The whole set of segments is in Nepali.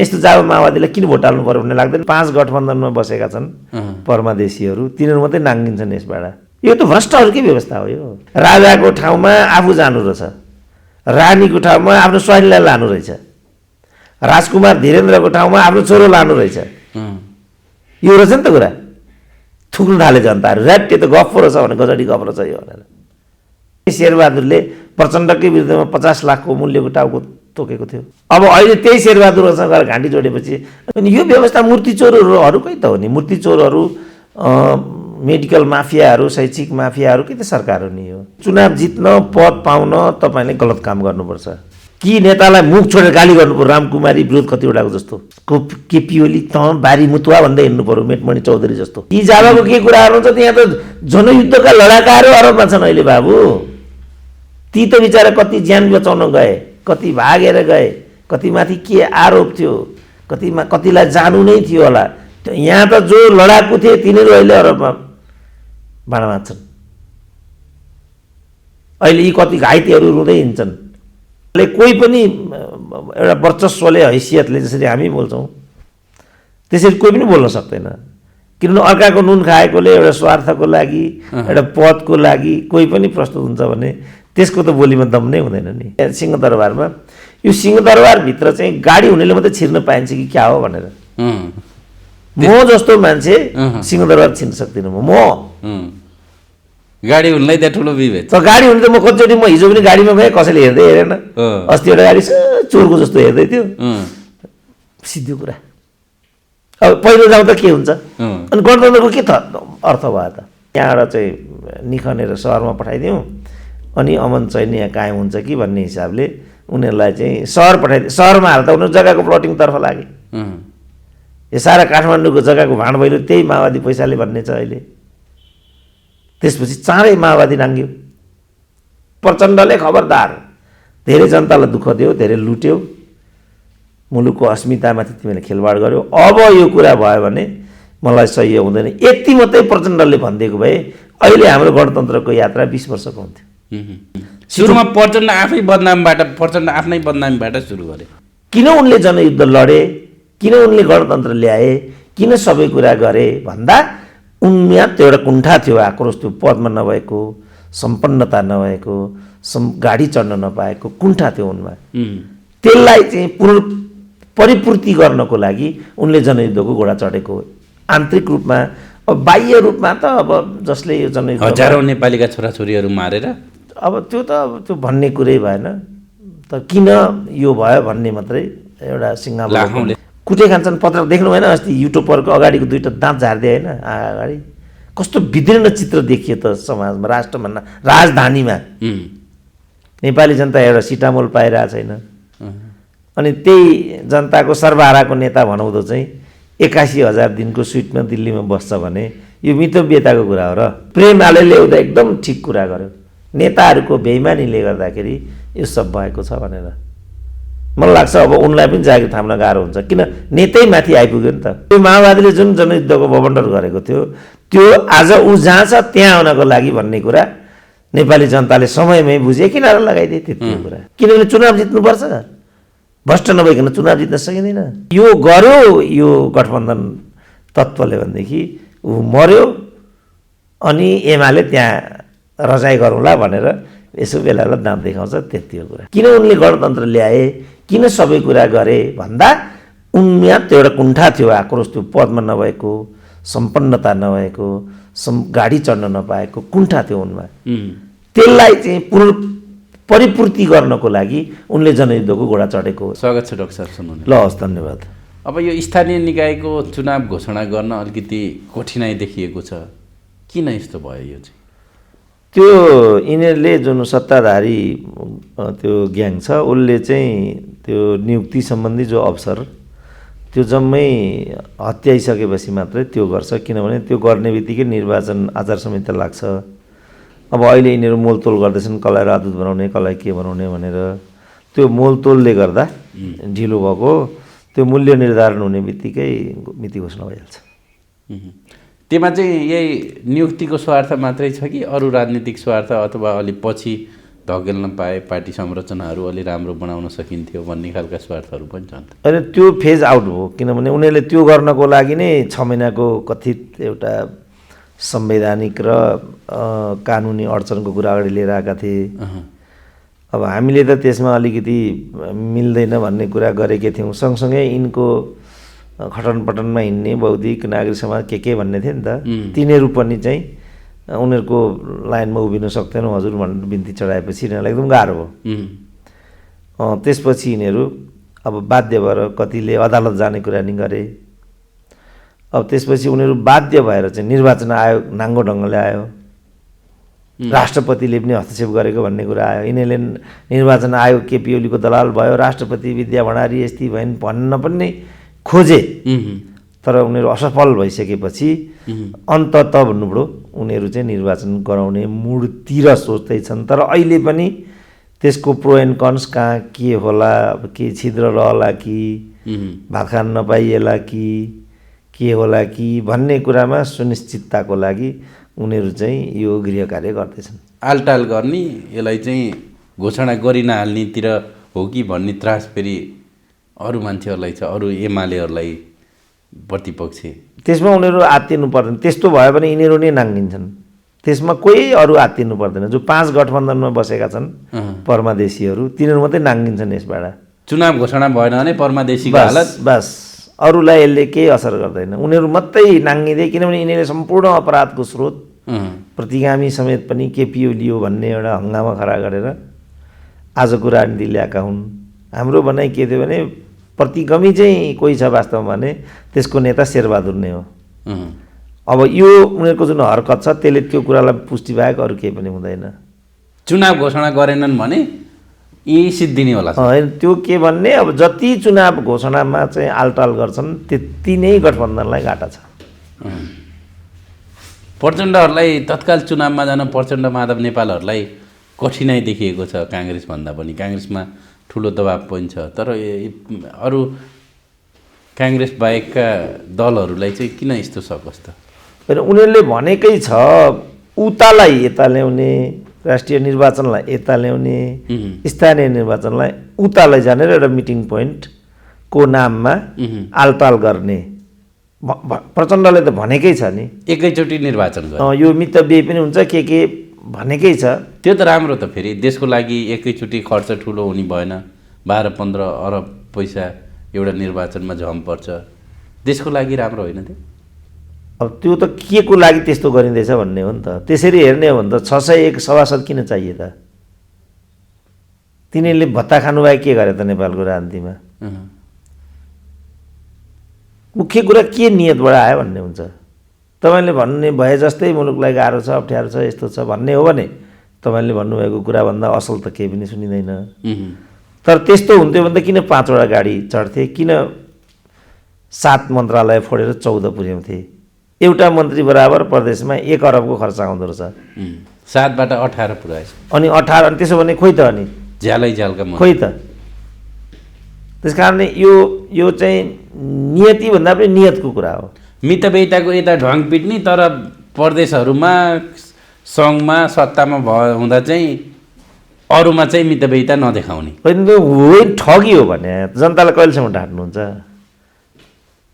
यस्तो जाबा माओवादीलाई किन भोट हाल्नु पर्यो भन्ने लाग्दैन। 5 गठबन्धनमा बसेका छन् परमादेशीहरू, तिनीहरू मात्रै नाङ्गिन्छन् यसबाट। यो त भ्रष्टहरूकै व्यवस्था हो। यो राजाको ठाउँमा आफू जानु रहेछ, रानीको ठाउँमा आफ्नो स्वाइनलाई लानु रहेछ, राजकुमार धीरेन्द्रको ठाउँमा आफ्नो छोरो लानु रहेछ। यो रहेछ नि त कुरा। थुक्नु थाले जनताहरू, ऱ्याट्टे त गफ रहेछ भने गजडी गफ रहेछ यो भनेर। शेरबहादुरले प्रचण्डकै विरुद्धमा 50 लाखको मूल्यको टाउको तोकेको थियो। अब अहिले त्यही शेरबहादुरसँग गएर घाँटी जोडेपछि अनि यो व्यवस्था मूर्ति चोरहरूकै त हो नि। मूर्ति चोरहरू, मेडिकल माफियाहरू, शैक्षिक माफियाहरूकै त सरकार हो नि यो। चुनाव जित्न, पद पाउन तपाईँले गलत काम गर्नुपर्छ कि नेतालाई मुख छोडेर गाली गर्नुपर्छ। रामकुमारी विरोध कतिवटाको जस्तो, केपी ओली त बारी मुतुवा भन्दै हिँड्नु पर्यो, मेटमणि चौधरी जस्तो। यी जाबाको के कुराहरू हुन्छ त्यहाँ त जनयुद्धका लडाकाहरू अरबमा छन् अहिले बाबु। ती त बिचारा कति ज्यान बचाउन गए, कति भागेर गए, कतिमाथि के आरोप थियो, कतिलाई जानु नै थियो होला। यहाँ त जो लडाकु थिए तिनीहरू अहिले अरबमा भाँडा माझ्छन्। अहिले यी कति घाइतेहरू रुँदै हिँड्छन्। कोही पनि एउटा वर्चस्वले, हैसियतले जसरी हामी बोल्छौँ त्यसरी कोही पनि बोल्न सक्दैन। किनभने अर्काको नुन खाएकोले एउटा स्वार्थको लागि, एउटा पदको लागि कोही पनि प्रस्तुत हुन्छ भने त्यसको त बोलीमा दम नै हुँदैन नि। सिंहदरबारमा, यो सिंहदरबारभित्र चाहिँ गाडी हुनेले मात्रै छिर्न पाइन्छ कि क्या हो भनेर। म जस्तो मान्छे सिंहदरबार छिर्न सक्दिनँ। म गाडी हुनलाई त्यहाँ ठुलो विभेद छ। गाडी हुने त म कतिचोटि, म हिजो पनि गाडीमा गएँ, कसैले हेर्दै हेरेन। अस्ति एउटा गाडी चोरको जस्तो हेर्दै थियो, सिधो कुरा। अब पहिलो जाउँ त के हुन्छ? अनि गणतन्त्रको के अर्थ भयो त? यहाँबाट चाहिँ निखनेर सहरमा पठाइदिउँ अनि अमन चैन यहाँ कायम हुन्छ कि भन्ने हिसाबले उनीहरूलाई चाहिँ सहर पठाइदिए। सहरमा हाल्दा उनीहरू जग्गाको प्लटिङतर्फ लागे। यो सारा काठमाडौँको जग्गाको भाँड भैलो त्यही माओवादी पैसाले भन्ने छ अहिले। त्यसपछि चाँडै माओवादी नाङ्ग्यो। प्रचण्डले खबरदार, धेरै जनतालाई दुःख दियो, धेरै लुट्यो, मुलुकको अस्मितामाथि तिमीले खेलवाड गर्यो। अब यो कुरा भयो भने मलाई सही हुँदैन। यति मात्रै प्रचण्डले भनिदिएको भए अहिले हाम्रो गणतन्त्रको यात्रा 20 वर्षको हुन्थ्यो। सुरुमा प्रचण्ड आफै बदनामबाट, प्रचण्ड आफ्नै बदनामीबाट सुरु गरे। किन उनले जनयुद्ध लडे, किन उनले गणतन्त्र ल्याए, किन सबै कुरा गरे भन्दा उनमा त्यो एउटा कुण्ठा थियो, आक्रोश थियो, पदमा नभएको, सम्पन्नता नभएको, गाडी चढ्न नपाएको कुण्ठा थियो उनमा। त्यसलाई चाहिँ परिपूर्ति गर्नको लागि उनले जनयुद्धको घोडा चढेको आन्तरिक रूपमा। अब बाह्य रूपमा त अब जसले यो जनयुद्ध हजारौँ नेपालीका छोराछोरीहरू मारेर, अब त्यो त अब त्यो भन्ने कुरै भएन। तर किन यो भयो भन्ने मात्रै एउटा सिङ्गापुरले कुटे खान्छन्। पत्र देख्नु भएन अस्ति युट्युबरको अगाडिको 2टा दाँत झार्दिए होइन, अगाडि कस्तो विदीर्ण चित्र देखियो त समाजमा, राष्ट्रमा, राजधानीमा। नेपाली जनता एउटा सिटामोल पाइरहेको छैन। अनि त्यही जनताको सर्वहाराको नेता भनाउँदो चाहिँ 81,000 दिनको सुइटमा दिल्लीमा बस्छ भने यो मितव्यताको कुरा हो र। प्रेमले ल्याउँदा एकदम ठिक कुरा गर्यो। नेताहरूको बेइमानीले गर्दाखेरि यो सब भएको छ भनेर मलाई लाग्छ। अब उनलाई पनि जागिर थाम्न गाह्रो हुन्छ, किन नेतै माथि आइपुग्यो नि त। त्यो माओवादीले जुन जनयुद्धको बबन्डर गरेको थियो त्यो आज ऊ जहाँ छ त्यहाँ आउनको लागि भन्ने कुरा नेपाली जनताले समयमै बुझे, किनारा लगाइदिए त्यति कुरा। किनभने चुनाव जित्नुपर्छ, भ्रष्ट नभइकन चुनाव जित्न सकिँदैन। यो गर्यो यो गठबन्धन तत्त्वले भनेदेखि ऊ मर्यो अनि एमाले त्यहाँ रजाइ गरौँला भनेर यसो बेला दाँत देखाउँछ, त्यति हो कुरा। किन उनले गणतन्त्र ल्याए, किन सबै कुरा गरे भन्दा उनमा त्यो एउटा कुण्ठा थियो, आक्रोश थियो, पदमा नभएको, सम्पन्नता नभएको, गाडी चढ्न नपाएको कुण्ठा थियो उनमा। त्यसलाई चाहिँ परिपूर्ति गर्नको लागि उनले जनयुद्धको घोडा चढेको। स्वागत छ डाक्टर साहब, सुन्नु ल हस्, धन्यवाद। अब यो स्थानीय निकायको चुनाव घोषणा गर्न अलिकति कठिनाइ देखिएको छ, किन यस्तो भयो? यो चाहिँ त्यो यिनीहरूले जुन सत्ताधारी त्यो ग्याङ छ उसले चाहिँ त्यो नियुक्ति सम्बन्धी जो अवसर त्यो जम्मै हत्याइसकेपछि मात्रै त्यो गर्छ। किनभने त्यो गर्ने बित्तिकै निर्वाचन आचार संहिता लाग्छ। अब अहिले यिनीहरू मोलतोल गर्दैछन्, कसलाई राजदूत बनाउने, कसलाई के बनाउने भनेर। त्यो मोलतोलले गर्दा ढिलो भएको, त्यो मूल्य निर्धारण हुने बित्तिकै मिति घोषणा भइहाल्छ। त्यसमा चाहिँ यही नियुक्तिको स्वार्थ मात्रै छ कि अरू राजनीतिक स्वार्थ अथवा अलि पछि धकेल्न पाए पार्टी संरचनाहरू अलि राम्रो बनाउन सकिन्थ्यो भन्ने खालका स्वार्थहरू पनि छन्। होइन त्यो फेज आउट हो, किनभने उनीहरूले त्यो गर्नको लागि नै 6 महिनाको कथित एउटा संवैधानिक र कानुनी अडचनको कुरा अगाडि लिएर आएका थिए। अब हामीले त त्यसमा अलिकति मिल्दैन भन्ने कुरा गरेकै थियौँ। सँगसँगै यिनको खटनपटनमा हिँड्ने बौद्धिक नागरिक समाज के भन्ने थियो नि त, तिनीहरू पनि चाहिँ उनीहरूको लाइनमा उभिन सक्दैनौँ हजुर भनेर बिन्ती चढाएपछि यिनीहरूलाई एकदम गाह्रो भयो। त्यसपछि यिनीहरू अब बाध्य भएर कतिले अदालत जाने कुरा नि गरे। अब त्यसपछि उनीहरू बाध्य भएर चाहिँ निर्वाचन आयोग नाङ्गो ढङ्गले आयो, राष्ट्रपतिले पनि हस्तक्षेप गरेको भन्ने कुरा आयो। यिनीहरूले निर्वाचन आयोग केपी ओलीको दलाल भयो, राष्ट्रपति विद्या भण्डारी यस्ती भइन् भन्न पनि खोजे, तर उनीहरू असफल भइसकेपछि अन्ततः भन्नुभयो उनीहरू चाहिँ निर्वाचन गराउने मुडतिर सोच्दैछन्। तर अहिले पनि त्यसको प्रो एन्ड कन्स कहाँ के होला, के छिद्र रहला कि भात खान नपाइएला कि के होला कि भन्ने कुरामा सुनिश्चितताको लागि उनीहरू चाहिँ यो गृह कार्य गर्दैछन्। आलटाल गर्ने, यसलाई चाहिँ घोषणा गरि नहाल्नेतिर हो कि भन्ने त्रास फेरि अरू मान्छेहरूलाई छ, अरू एमालेहरूलाई प्रतिपक्ष। त्यसमा उनीहरू आत्तिनु पर्दैन। त्यस्तो भयो भने यिनीहरू नै नाङ्गिन्छन्। त्यसमा कोही अरू आत्तिनु पर्दैन। जो 5 गठबन्धनमा बसेका छन् परमादेशीहरू, तिनीहरू मात्रै नाङ्गिन्छन् यसबाट। चुनाव घोषणा भएन भने परमादेशीको हालत बस, अरूलाई यसले केही असर गर्दैन। उनीहरू मात्रै नाङ्गिँदै, किनभने यिनीहरूले सम्पूर्ण अपराधको स्रोत प्रतिगामी समेत पनि केपी ओली हो भन्ने एउटा हङ्गामा खडा गरेर आजको राजनीति ल्याएका हुन्। हाम्रो भनाइ के थियो भने प्रतिगामी चाहिँ कोही छ वास्तवमा भने त्यसको नेता शेरबहादुर नै हो। अब यो उनीहरूको जुन हरकत छ त्यसले त्यो कुरालाई पुष्टि बाहेक अरू केही पनि हुँदैन। चुनाव घोषणा गरेनन् भने यही सिद्धिने होला। होइन, त्यो के भन्ने, अब जति चुनाव घोषणामा चाहिँ आलटाल गर्छन् त्यति नै गठबन्धनलाई घाटा छ। प्रचण्डहरूलाई तत्काल चुनावमा जान प्रचण्ड माधव नेपालहरूलाई कठिनाइ देखिएको छ काङ्ग्रेसभन्दा पनि। काङ्ग्रेसमा ठुलो दबाब पनि छ, तर अरू काङ्ग्रेस बाहेकका दलहरूलाई चाहिँ किन यस्तो सकस त? होइन, उनीहरूले भनेकै छ उतालाई यता ल्याउने, राष्ट्रिय निर्वाचनलाई यता ल्याउने, स्थानीय निर्वाचनलाई उता लैजाने र एउटा मिटिङ पोइन्टको नाममा आलटाल गर्ने प्रचण्डले त भनेकै छ नि। एकैचोटि निर्वाचन गर्ने यो मितव्यय पनि हुन्छ के भनेकै छ। त्यो त राम्रो त। फेरि देशको लागि एकैचोटि खर्च ठुलो हुने भएन। 12-15 अरब पैसा एउटा निर्वाचनमा झम पर्छ, देशको लागि राम्रो होइन त्यो? अब त्यो त के को लागि त्यस्तो गरिँदैछ भन्ने हो नि त। त्यसरी हेर्ने हो भने त 601 सभासद किन चाहिए त? तिनीहरूले भत्ता खानुभए के गरे त नेपालको राजनीतिमा? मुख्य कुरा के नियतबाट आयो भन्ने हुन्छ। तपाईँले भन्ने भए जस्तै मुलुकलाई गाह्रो छ, अप्ठ्यारो छ, यस्तो छ भन्ने हो भने तपाईँले भन्नुभएको कुराभन्दा असल त केही पनि सुनिँदैन। तर त्यस्तो हुन्थ्यो भने त किन 5वटा गाडी चढ्थे, किन 7 मन्त्रालय फोडेर 14 पुर्याउँथे? एउटा मन्त्री बराबर प्रदेशमा 1 अरबको खर्च आउँदो रहेछ। 7बाट 18 पुऱ्याएछ। अनि 18 अनि त्यसो भने खोइ त, अनि झ्यालै झ्यालका खोइ त। त्यस कारणले यो चाहिँ नियति भन्दा पनि नियतको कुरा हो। मितव्ययिताको यता ढ्वाङ पिट्ने, तर प्रदेशहरूमा सङ्घमा सत्तामा हुँदा चाहिँ अरूमा चाहिँ मितव्ययिता नदेखाउने। होइन, ठगी हो भने जनतालाई कहिलेसम्म ढाँट्नुहुन्छ?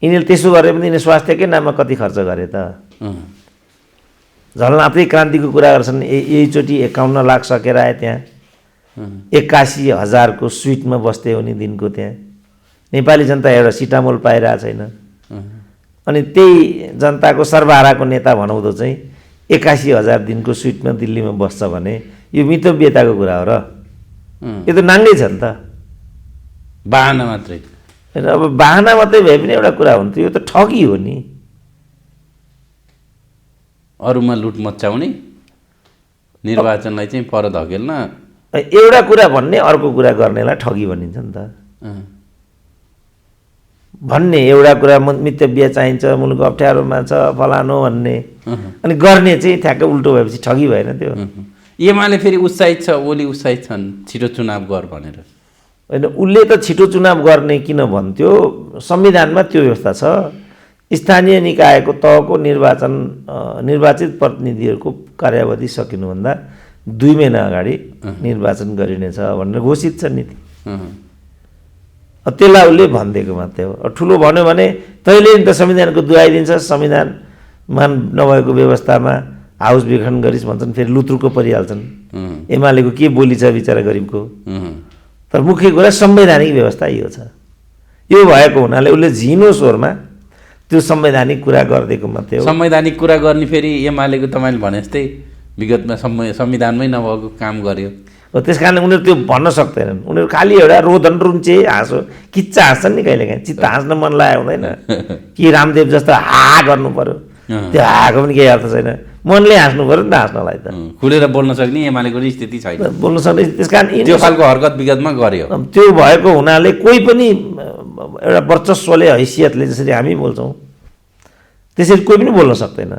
यिनीहरूले त्यसो गरे पनि यिनीहरूले स्वास्थ्यकै नाममा कति खर्च गरे त? झलनाथै क्रान्तिको कुरा गर्छन्, यहीचोटि 51 लाख सकेर आए। त्यहाँ 81,000को स्विटमा बस्दै हो नि दिनको। त्यहाँ नेपाली जनता एउटा सिटामोल पाइरहेको छैन। अनि त्यही जनताको सर्वहाराको नेता भनाउँदो चाहिँ 81,000 दिनको स्विटमा दिल्लीमा बस्छ भने यो मितव्ययताको कुरा हो र? यो त नाङ्गै छ नि त, बाहना मात्रै। होइन, अब बाहना मात्रै भए पनि एउटा कुरा हुन्थ्यो, यो त ठगी हो नि। अरूमा लुट मचाउने, निर्वाचनलाई चाहिँ पर धकेल्न। एउटा कुरा भन्ने अर्को कुरा गर्नेलाई ठगी भनिन्छ नि त। भन्ने एउटा कुरा मितव्यय चाहिन्छ, मुलुक अप्ठ्यारोमा छ फलानो भन्ने, अनि गर्ने चाहिँ ठ्याक्कै उल्टो भएपछि ठगी भएन त्यो? एमाले फेरि उत्साहित छ, ओली उत्साहित छन् छिटो चुनाव गर भनेर। होइन, उसले त छिटो चुनाव गर्ने किन भन्थ्यो? संविधानमा त्यो व्यवस्था छ, स्थानीय निकायको तहको निर्वाचित प्रतिनिधिहरूको कार्यावधि सकिनुभन्दा 2 महिना अगाडि निर्वाचन गरिनेछ भनेर घोषित छ नीति। त्यसलाई उसले भनिदिएको मात्रै हो। ठुलो भन्यो भने तैँले नि त संविधानको दुहाई दिन्छ, संविधानमा नभएको व्यवस्थामा हाउस विखण्डन गरिस् भन्छन्, फेरि लुत्रुको परिहाल्छन्। एमालेको के बोली छ बिचरा गरिबको। तर मुख्य कुरा संवैधानिक व्यवस्था यो छ। यो भएको हुनाले उसले झिनो स्वरमा त्यो संवैधानिक कुरा गरिदिएको मात्रै हो। संवैधानिक कुरा गर्ने फेरि एमालेको तपाईँले भने जस्तै विगतमा संविधानमै नभएको काम गर्यो। त्यस कारणले उनीहरू त्यो भन्न सक्दैनन्। उनीहरू खालि एउटा रोदन रुन्चे हाँसो किच्चा हाँस्छन् नि कहिलेकाहीँ। चित्त हाँस्न मन लागेको हुँदैन कि रामदेव जस्तो हा गर्नु पर्यो, त्यो हाको पनि केही अर्थ छैन। मनले हाँस्नु पर्यो नि त, हाँस्नलाई त खुलेर बोल्न सक्ने एमालेको स्थिति छैन, बोल्न सक्ने। त्यस कारण त्यो खालको हरकत विगतमा गर्यो। त्यो भएको हुनाले कोही पनि एउटा वर्चस्वले हैसियतले जसरी हामी बोल्छौँ त्यसरी कोही पनि बोल्न सक्दैन।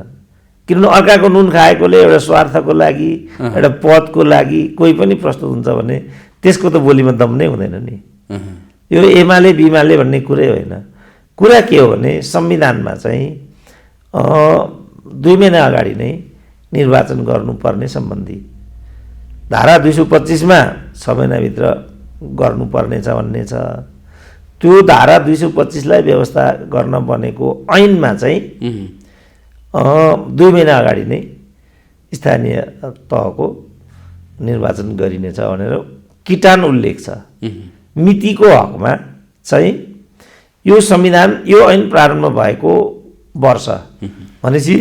किनभने अर्काको नुन खाएकोले एउटा स्वार्थको लागि एउटा पदको लागि कोही पनि प्रस्तुत हुन्छ भने त्यसको त बोलीमा दम नै हुँदैन नि। यो एमाले बिमाले भन्ने कुरै होइन। कुरा के हो भने संविधानमा चाहिँ 2 महिना अगाडि नै निर्वाचन गर्नुपर्ने सम्बन्धी धारा 225मा 6 महिनाभित्र गर्नुपर्नेछ भन्ने छ। त्यो धारा 225लाई व्यवस्था गर्न बनेको ऐनमा चाहिँ 2 महिना अगाडि नै स्थानीय तहको निर्वाचन गरिनेछ भनेर किटान उल्लेख छ। मितिको हकमा चाहिँ यो संविधान यो ऐन प्रारम्भ भएको वर्ष भनेपछि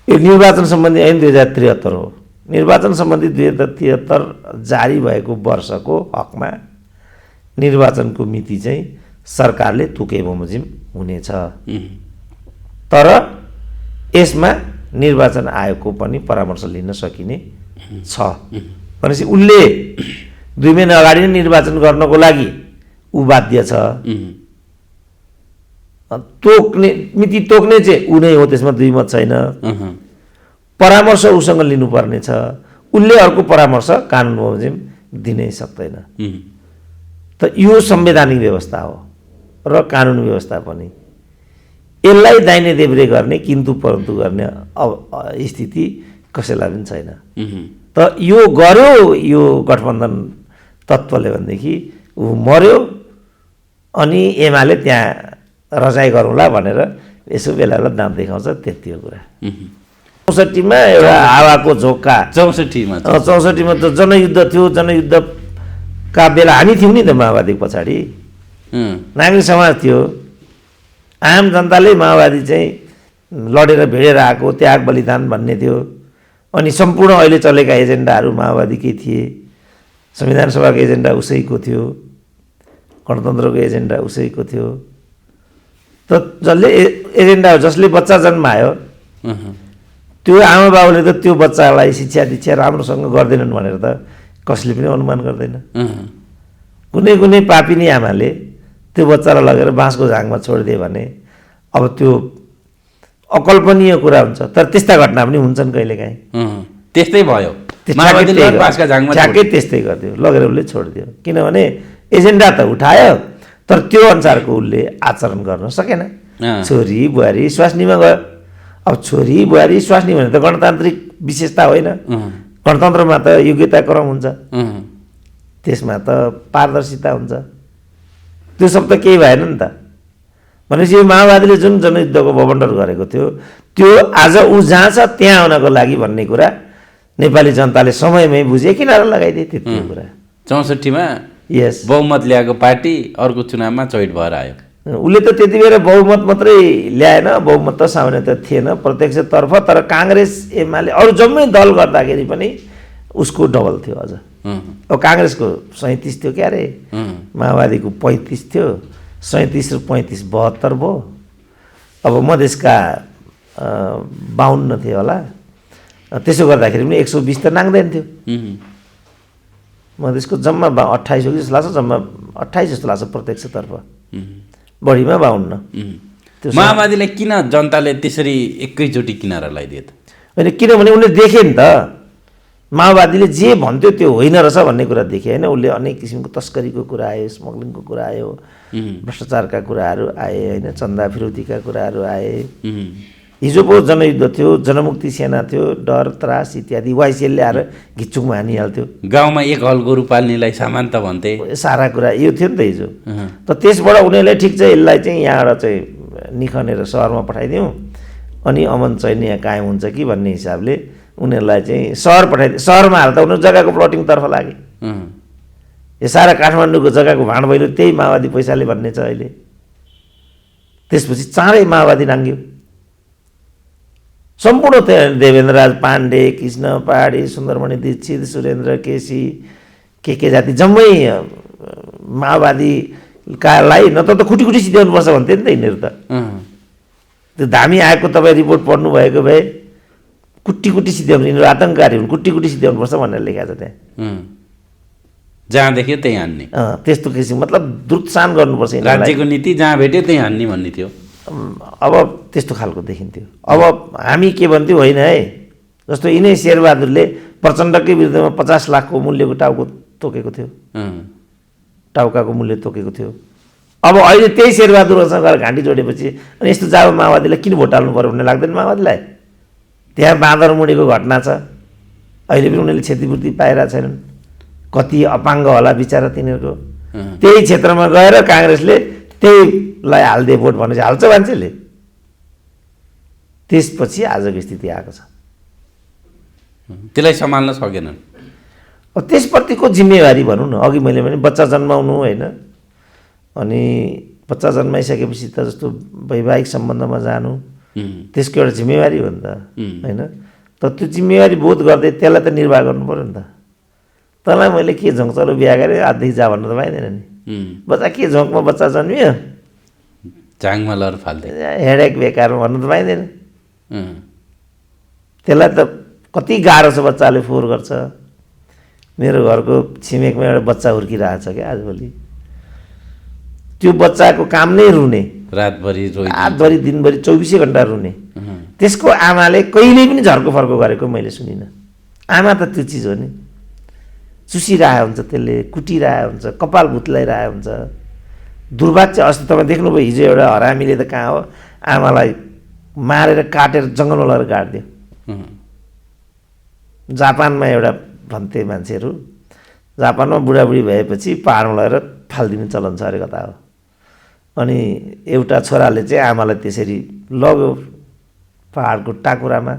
यो निर्वाचन सम्बन्धी ऐन 2073 हो। निर्वाचन सम्बन्धी 2073 जारी भएको वर्षको हकमा निर्वाचनको मिति चाहिँ सरकारले तोके बमोजिम हुनेछ। तर यसमा निर्वाचन आयोगको पनि परामर्श लिन सकिने छ भनेपछि उसले 2 महिना अगाडि नै निर्वाचन गर्नको लागि ऊ बाध्य छ। तोक्ने मिति तोक्ने चाहिँ ऊ नै हो, त्यसमा दुई मत छैन। परामर्श उसँग लिनुपर्ने छ। उसले अर्को परामर्श कानुन बमोजिम दिनै सक्दैन। त यो संवैधानिक व्यवस्था हो र कानुन व्यवस्था पनि। यसलाई दाहिने देब्रे गर्ने किन्तु परन्तु गर्ने स्थिति कसैलाई पनि छैन। त यो गर्यो यो गठबन्धन तत्त्वले भनेदेखि ऊ मर्यो अनि एमाले त्यहाँ रजाइ गरौँला भनेर यसो बेला बेला दाँत देखाउँछ, त्यति हो कुरा। 64मा एउटा हावाको झोक्का, 64मा त जनयुद्ध थियो। जनयुद्धका बेला हामी थियौँ नि त माओवादीको पछाडि, नागरिक समाज थियो। आम जनताले माओवादी चाहिँ लडेर भिडेर आएको त्याग बलिदान भन्ने थियो। अनि सम्पूर्ण अहिले चलेका एजेन्डाहरू माओवादीकै थिए। संविधान सभाको एजेन्डा उसैको थियो, गणतन्त्रको एजेन्डा उसैको थियो। त जसले एजेन्डा जसले बच्चा जन्मायो त्यो आमा बाबुले त त्यो बच्चालाई शिक्षा दीक्षा राम्रोसँग गर्दैनन् भनेर त कसले पनि अनुमान गर्दैन। कुनै कुनै पापिनी आमाले त्यो बच्चालाई लगेर बाँसको झाङमा छोडिदियो भने अब त्यो अकल्पनीय कुरा हुन्छ। तर त्यस्ता घटना पनि हुन्छन् कहिलेकाहीँ। त्यस्तै भयो, ठ्याक्कै त्यस्तै गरिदियो, लगेर उसले छोडिदियो। किनभने एजेन्डा त उठायो तर त्यो अनुसारको उसले आचरण गर्न सकेन। छोरी बुहारी स्वास्नीमा गयो। अब छोरी बुहारी स्वास्नी भने त गणतान्त्रिक विशेषता होइन। गणतन्त्रमा त योग्यता क्रम हुन्छ, त्यसमा त पारदर्शिता हुन्छ। त्यो सब त केही भएन नि त। भनेपछि यो माओवादीले जुन जनयुद्धको बबन्डर गरेको थियो त्यो आज ऊ जहाँ छ त्यहाँ आउनको लागि भन्ने कुरा नेपाली जनताले समयमै बुझे, किनारा लगाइदिए, त्यति कुरा। 64मा यस बहुमत ल्याएको पार्टी अर्को चुनावमा चोइट भएर आयो। उसले त त्यति बेला बहुमत मात्रै ल्याएन, बहुमत त सामान्य त थिएन प्रत्यक्षतर्फ। तर काङ्ग्रेस एमाले अरू जम्मै दल गर्दाखेरि पनि उसको डबल थियो अझ। अब काङ्ग्रेसको 37 थियो क्या अरे, माओवादीको 35 थियो। 37 र 35 72 भयो। अब मधेसका 52 थियो होला। त्यसो गर्दाखेरि पनि 120 त नाग्दैन थियो। मधेसको जम्मा 28 हो कि जस्तो लाग्छ, जम्मा 28 जस्तो लाग्छ प्रत्यक्षतर्फ, बढीमा 52। माओवादीलाई किन जनताले त्यसरी एकैचोटि किनारा लगाइदियो त? होइन, किनभने उसले देखे नि त माओवादीले जे भन्थ्यो त्यो होइन रहेछ भन्ने कुरा देखे होइन। उसले अनेक किसिमको तस्करीको कुरा आयो, स्मग्लिङको कुरा आयो, भ्रष्टाचारका कुराहरू आए होइन, चन्दा फिरौतीका कुराहरू आए। हिजो पो जनयुद्ध थियो, जनमुक्ति सेना थियो, डर त्रास इत्यादि वाइसिएलले आएर घिचुङमा हानिहाल्थ्यो। गाउँमा एक हल गोरु पाल्नेलाई सामान्त भन्थे, सारा कुरा यो थियो नि त हिजो। त त्यसबाट उनीहरूले ठिक छ यसलाई चाहिँ यहाँबाट चाहिँ निखनेर सहरमा पठाइदिउँ अनि अमन चैन यहाँ कायम हुन्छ कि भन्ने हिसाबले उनीहरूलाई चाहिँ सहर पठाइदियो। सहरमा हाल्दा उनीहरू जग्गाको प्लटिङतर्फ लागे। यो सारा काठमाडौँको जग्गाको भाँडभैलो त्यही माओवादी पैसाले भन्ने छ अहिले। त्यसपछि चाँडै माओवादी नाङ्ग्यो। सम्पूर्ण देवेन्द्रराज पाण्डे, कृष्ण पहाडी, सुन्दरमणि दीक्षित, सुरेन्द्र केसी, के जाति जम्मै माओवादीकालाई न त खुटी सिध्याउनुपर्छ भन्थे नि त यिनीहरू त। त्यो धामी आएको तपाईँ रिपोर्ट पढ्नु भएको भए कुटी सिध्याउनु, यिनीहरू आतङ्ककारी हुन्, कुटी सिध्याउनुपर्छ भनेर लेखाएको छ त्यहाँ। जहाँ देख्यो त्यही हान्ने, त्यस्तो किसिम मतलब दुर्सान गर्नुपर्छ। राज्यको नीति जहाँ भेट्यो त्यही हान्ने भन्ने थियो। अब त्यस्तो खालको देखिन्थ्यो। अब हामी के भन्थ्यौँ, होइन है जस्तो यिनै शेरबहादुरले प्रचण्डकै विरुद्धमा 50 लाखको मूल्यको टाउको तोकेको थियो, टाउकाको मूल्य तोकेको थियो। अब अहिले त्यही शेरबहादुरसँग गएर घाँटी जोडेपछि अनि यस्तो जाब माओवादीलाई किन भोट हाल्नु पऱ्यो भन्ने लाग्दैन माओवादीलाई? त्यहाँ बाँदरमुढीको घटना छ, अहिले पनि उनीहरूले क्षतिपूर्ति पाइरहेको छैनन्। कति अपाङ्ग होला बिचरा तिनीहरूको। त्यही क्षेत्रमा गएर काङ्ग्रेसले त्यहीलाई हालिदिए भोट भनेपछि हाल्छ मान्छेले। त्यसपछि आजको स्थिति आएको छ। त्यसलाई सम्हाल्न सकेनन्। अब त्यसप्रतिको जिम्मेवारी भनौँ न, अघि मैले भने बच्चा जन्माउनु होइन, अनि बच्चा जन्माइसकेपछि त जस्तो वैवाहिक सम्बन्धमा जानु त्यसको एउटा जिम्मेवारी हो नि त होइन। तर त्यो जिम्मेवारी बोध गर्दै त्यसलाई त निर्वाह गर्नु पऱ्यो नि त। तँलाई मैले के झोक चलो बिहा गरेँ आधदेखि जा भन्नु त पाइँदैन नि। बच्चा के झोकमा बच्चा जन्मियो, झाङमा लर फाल्दै हेडेक बेकारमा भन्नु त पाइँदैन। त्यसलाई त कति गाह्रो छ, बच्चाले फोहोर गर्छ। मेरो घरको छिमेकमा एउटा बच्चा हुर्किरहेको छ क्या आजभोलि। त्यो बच्चाको काम नै रुने, रातभरि दिनभरि 24 घन्टा रुने। त्यसको आमाले कहिल्यै पनि झर्को फर्को गरेको मैले सुनिनँ। आमा त त्यो चिज हो नि, चुसिरहेको हुन्छ, त्यसले कुटिरहेको हुन्छ, कपाल भुत्लाइरहेको हुन्छ। दुर्भाग्य अस्ति तपाईँ देख्नुभयो हिजो एउटा हरामीले त कहाँ हो आमालाई मारेर काटेर जङ्गलमा लगेर गाडिदियो। जापानमा एउटा भन्थे मान्छेहरू, जापानमा बुढाबुढी भएपछि पाहाडमा लगेर फालिदिने चलन छ अरे कता हो। अनि एउटा छोराले चाहिँ आमालाई त्यसरी लग्यो पाहाडको टाकुरामा।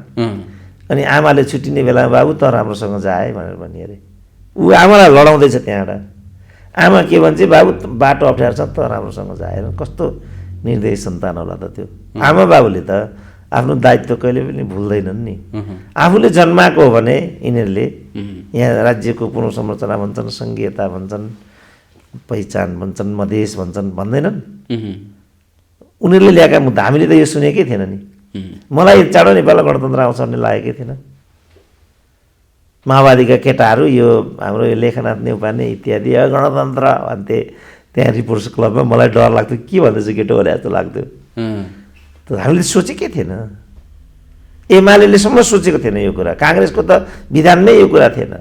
अनि आमाले छुट्टिने बेलामा बाबु त राम्रोसँग जाए भनेर भन्ने अरे। ऊ आमालाई लडाउँदैछ त्यहाँबाट। आमा के भन्छ, बाबु बाटो अप्ठ्यारो छ त राम्रोसँग जाएर। कस्तो निर्दयी सन्तान होला त त्यो। आमा बाबुले त आफ्नो दायित्व कहिले पनि भुल्दैनन् नि। आफूले जन्माएको हो भने यिनीहरूले यहाँ राज्यको पुनर्संरचना भन्छन्, सङ्घीयता भन्छन्, पहिचान भन्छन्, मधेस भन्छन्, भन्दैनन्। उनीहरूले ल्याएका मुद्दा हामीले त यो सुनेकै थिएन नि। मलाई चाँडो नेपालमा गणतन्त्र आउँछ भन्ने लागेकै थिएन। माओवादीका केटाहरू यो हाम्रो यो लेखनाथ नेउपाने इत्यादि गणतन्त्र भन्थे त्यहाँ रिपोर्टर्स क्लबमा। मलाई डर लाग्थ्यो, के भन्दैछ केटो भने जस्तो लाग्थ्यो। त हामीले सोचेकै थिएन, एमालेसम्म सोचेको थिएन यो कुरा। काङ्ग्रेसको त विधान नै यो कुरा थिएन।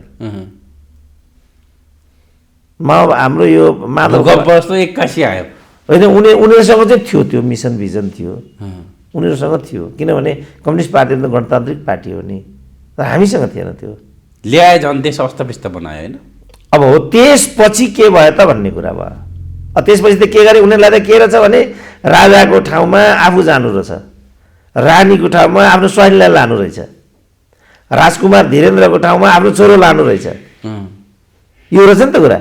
हाम्रो यो माधव जस्तो एक्कासी आयो होइन, उनीहरूसँग चाहिँ थियो त्यो मिसन भिजन थियो, उनीहरूसँग थियो। किनभने कम्युनिस्ट पार्टी त गणतान्त्रिक पार्टी हो नि, तर हामीसँग थिएन त्यो। ल्याए झन् देश अस्तव्यस्त बनायो होइन। अब हो त्यसपछि के भयो त भन्ने कुरा भयो। त्यसपछि त के गरे उनीहरूलाई त के रहेछ भने राजाको ठाउँमा आफू जानु रहेछ, रानीको ठाउँमा आफ्नो स्वाइनलाई लानु रहेछ, राजकुमार धीरेन्द्रको ठाउँमा आफ्नो छोरो लानु रहेछ। यो रहेछ नि त कुरा।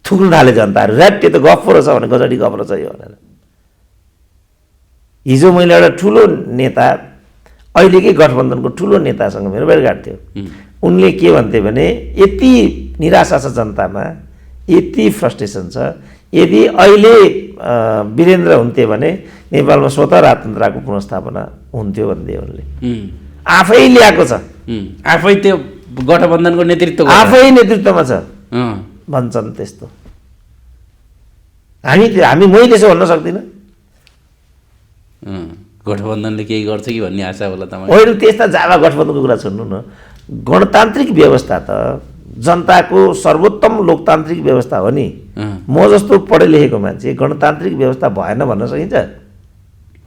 थुक्नु थाले जनताहरू, ऱ्याट त्यो त गफ रहेछ भने गजडी गफ रहेछ यो भनेर। हिजो मैले एउटा ठुलो नेता, अहिलेकै गठबन्धनको ठुलो नेतासँग मेरो भेटघाट थियो। उनले के भन्थे भने यति निराशा छ जनतामा, यति फ्रस्ट्रेसन छ, यदि अहिले वीरेन्द्र हुन्थे भने नेपालमा स्वतः राजतन्त्रको पुनर्स्थापना हुन्थ्यो भन्थे उनले। आफै ल्याएको छ, आफै त्यो गठबन्धनको नेतृत्व आफै नेतृत्वमा छ भन्छन्। त्यस्तो मैले त्यसो भन्न सक्दिनँ। गठबन्धनले केही गर्छ कि भन्ने आशा होला तपाईँ? होइन, त्यस्ता जावा गठबन्धनको कुरा छोड्नु न। गणतान्त्रिक व्यवस्था त जनताको सर्वोत्तम लोकतान्त्रिक व्यवस्था हो नि। म जस्तो पढे लेखेको मान्छे गणतान्त्रिक व्यवस्था भएन भन्न सकिन्छ?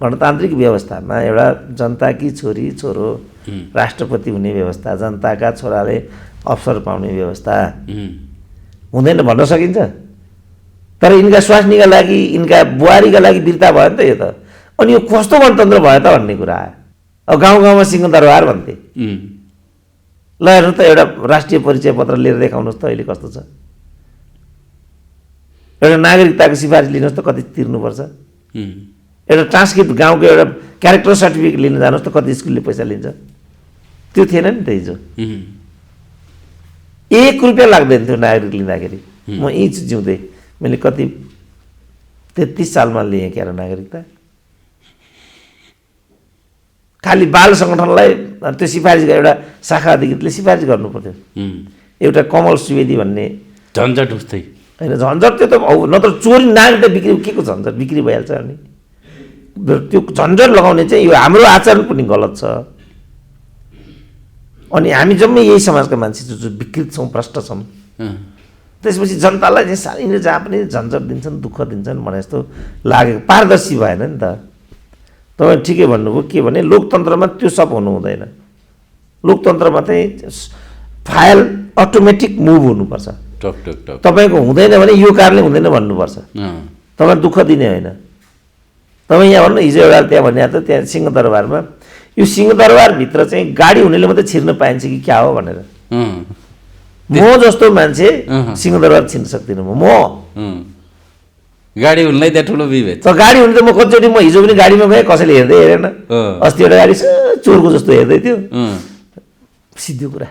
गणतान्त्रिक व्यवस्थामा एउटा जनताकी छोरी छोरो राष्ट्रपति हुने व्यवस्था, जनताका छोराले अवसर पाउने व्यवस्था हुँदैन भन्न सकिन्छ। तर यिनका स्वास्नीका लागि, यिनका बुहारीका लागि वीरता भयो नि त यो त। अनि यो कस्तो गणतन्त्र भयो त भन्ने कुरा आयो। अब गाउँ गाउँमा सिंहदरबार भन्थे। ल हेर्नु त एउटा राष्ट्रिय परिचय पत्र लिएर देखाउनुहोस् त अहिले कस्तो छ। एउटा नागरिकताको सिफारिस लिनुहोस् त कति तिर्नुपर्छ। एउटा ट्रान्सक्रिप्ट गाउँको एउटा क्यारेक्टर सर्टिफिकेट लिन जानुहोस् त कति स्कुलले पैसा लिन्छ। त्यो थिएन नि त हिजो। 1 रुपियाँ लाग्दैन थियो नागरिक लिँदाखेरि। म यहीँ जिउँदै मैले कति 33 सालमा लिएँ क्यारे नागरिकता। खालि बाल सङ्गठनलाई त्यो सिफारिस एउटा शाखा अधिकृतले सिफारिस गर्नु पर्थ्यो। एउटा कमल सुवेदी भन्ने झन्झट उस्तै होइन, झन्झट त्यो त नत्र चोरी नागरिकता बिक्री के को झन्झट बिक्री भइहाल्छ। अनि त्यो झन्झट लगाउने चाहिँ यो हाम्रो आचरण पनि गलत छ। अनि हामी जम्मै यही समाजका मान्छे जो विकृत छौँ, भ्रष्ट छौँ। त्यसपछि जनतालाई चाहिँ सानो जहाँ पनि झन्झट दिन्छन्, दुःख दिन्छन् भने जस्तो लागेको, पारदर्शी भएन नि त। तपाईँ ठिकै भन्नुभयो। के भने लोकतन्त्रमा त्यो सब हुनु हुँदैन। लोकतन्त्रमा चाहिँ फाइल अटोमेटिक मुभ हुनुपर्छ। तपाईँको हुँदैन भने यो कारणले हुँदैन भन्नुपर्छ। तपाईँ दुःख दिने होइन। तपाईँ यहाँ भन्नु हिजो एउटा त्यहाँ भने त त्यहाँ सिंहदरबारमा, यो सिंहदरबारभित्र चाहिँ गाडी हुनेले मात्रै छिर्न पाइन्छ कि क्या हो भनेर। म जस्तो मान्छे सिंहदरबार छिर्न सक्दिनँ। म गाडी हुनलाई त्यहाँ ठुलो विभेद त। गाडी हुने त म कतिचोटि म हिजो पनि गाडीमा गएँ, कसैले हेर्दै हेरेन। अस्ति एउटा गाडी चोरको जस्तो हेर्दै थियो। सिधो कुरा।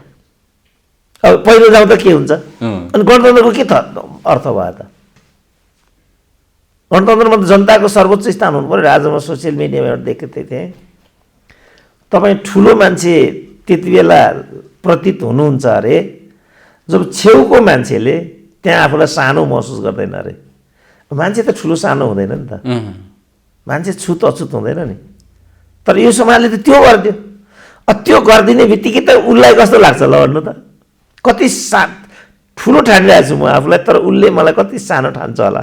अब पहिलो जाउँ त के हुन्छ। अनि गणतन्त्रको के अर्थ भयो त। गणतन्त्रमा त जनताको सर्वोच्च स्थान हुनु पऱ्यो। आज म सोसियल मिडियामा एउटा देखेको थिएँ, तपाईँ ठुलो मान्छे त्यति बेला प्रतीत हुनुहुन्छ अरे जब छेउको मान्छेले त्यहाँ आफूलाई सानो महसुस गर्दैन अरे। मान्छे त ठुलो सानो हुँदैन नि त। मान्छे छुत अछुत हुँदैन नि। तर यो समाजले त त्यो गरिदियो। त्यो गरिदिने बित्तिकै त उसलाई कस्तो लाग्छ ल भन्नु त। कति ठुलो ठानिरहेको छु म आफूलाई, तर उसले मलाई कति सानो ठान्छ होला।